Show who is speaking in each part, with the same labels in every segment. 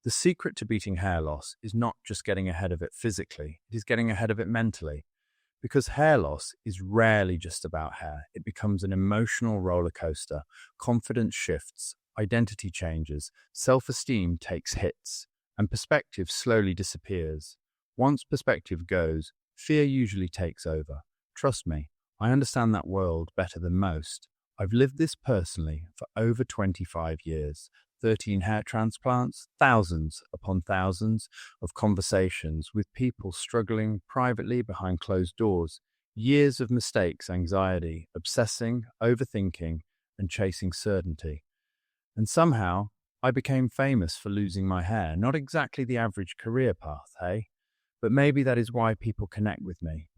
Speaker 1: The secret to beating hair loss is not just getting ahead of it physically, it is getting ahead of it mentally. Because hair loss is rarely just about hair, it becomes an emotional roller coaster. Confidence shifts, identity changes, self esteem takes hits, and perspective slowly disappears. Once perspective goes, fear usually takes over. Trust me, I understand that world better than most. I've lived this personally for over 25 years. 13 hair transplants, thousands upon thousands of conversations with people struggling privately behind closed doors, years of mistakes, anxiety, obsessing, overthinking, and chasing certainty. And somehow, I became famous for losing my hair. Not exactly the average career path, hey? But maybe that is why people connect with me.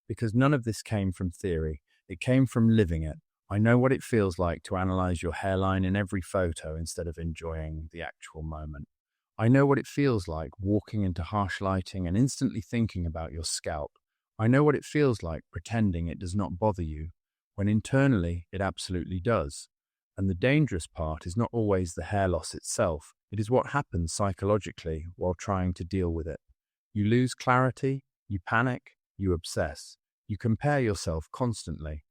Speaker 1: Because none of this came from theory, it came from living it. I know what it feels like to analyze your hairline in every photo instead of enjoying the actual moment. I know what it feels like walking into harsh lighting and instantly thinking about your scalp. I know what it feels like pretending it does not bother you, when internally it absolutely does. And the dangerous part is not always the hair loss itself, it is what happens psychologically while trying to deal with it. You lose clarity, you panic, you obsess, you compare yourself constantly.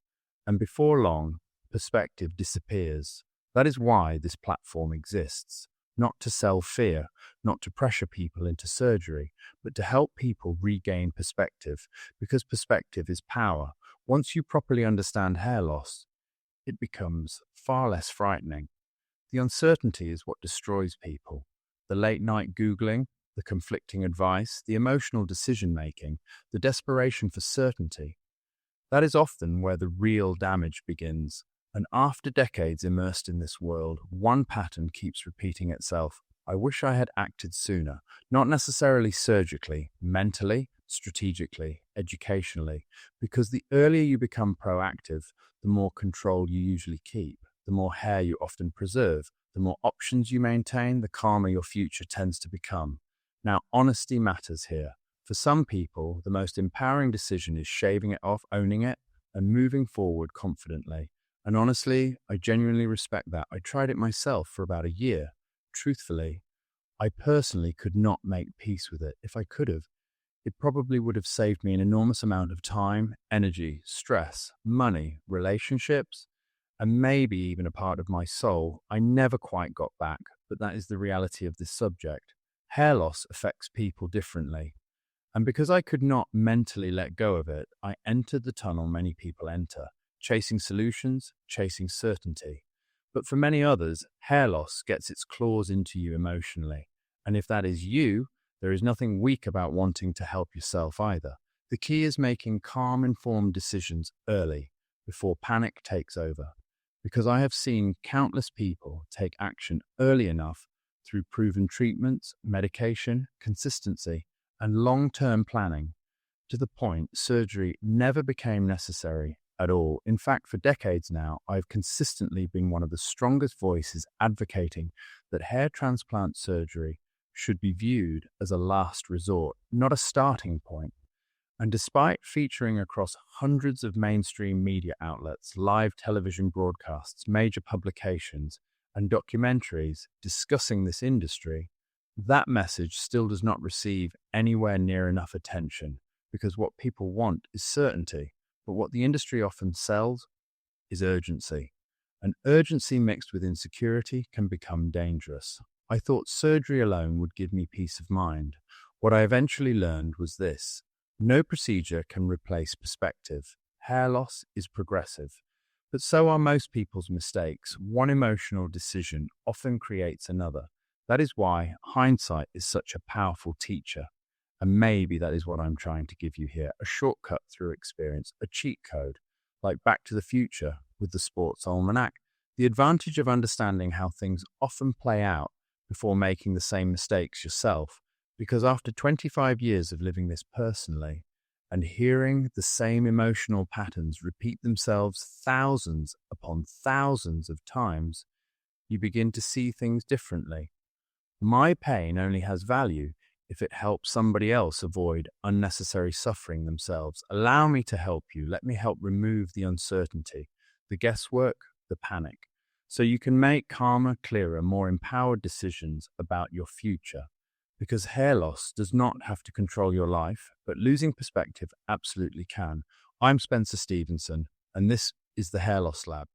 Speaker 1: And before long, perspective disappears. That is why this platform exists. Not to sell fear, not to pressure people into surgery, but to help people regain perspective, because perspective is power. Once you properly understand hair loss, it becomes far less frightening. The uncertainty is what destroys people. The late night Googling, the conflicting advice, the emotional decision making, the desperation for certainty. That is often where the real damage begins. And after decades immersed in this world, one pattern keeps repeating itself. I wish I had acted sooner, not necessarily surgically, mentally, strategically, educationally, because the earlier you become proactive, the more control you usually keep, the more hair you often preserve, the more options you maintain, the calmer your future tends to become. Now, honesty matters here. For some people, the most empowering decision is shaving it off, owning it, and moving forward confidently. And honestly, I genuinely respect that. I tried it myself for about a year. Truthfully, I personally could not make peace with it. If I could have, it probably would have saved me an enormous amount of time, energy, stress, money, relationships, and maybe even a part of my soul I never quite got back. But that is the reality of this subject. Hair loss affects people differently. And because I could not mentally let go of it, I entered the tunnel many people enter, chasing solutions, chasing certainty. But for many others, hair loss gets its claws into you emotionally. And if that is you, there is nothing weak about wanting to help yourself either. The key is making calm, informed decisions early, before panic takes over. Because I have seen countless people take action early enough through proven treatments, medication, consistency, and long-term planning, to the point surgery never became necessary at all. In fact, for decades now, I've consistently been one of the strongest voices advocating that hair transplant surgery should be viewed as a last resort, not a starting point. And despite featuring across hundreds of mainstream media outlets, live television broadcasts, major publications, and documentaries discussing this industry, that message still does not receive anywhere near enough attention, because what people want is certainty, but what the industry often sells is urgency. And urgency mixed with insecurity can become dangerous. I thought surgery alone would give me peace of mind. What I eventually learned was this: no procedure can replace perspective. Hair loss is progressive, but so are most people's mistakes. One emotional decision often creates another. That is why hindsight is such a powerful teacher. And maybe that is what I'm trying to give you here, a shortcut through experience, a cheat code, like Back to the Future with the Sports Almanac. The advantage of understanding how things often play out before making the same mistakes yourself, because after 25 years of living this personally and hearing the same emotional patterns repeat themselves thousands upon thousands of times, you begin to see things differently. My pain only has value if it helps somebody else avoid unnecessary suffering themselves. Allow me to help you. Let me help remove the uncertainty, the guesswork, the panic, so you can make calmer, clearer, more empowered decisions about your future. Because hair loss does not have to control your life, but losing perspective absolutely can. I'm Spencer Stevenson, and this is the Hair Loss Lab.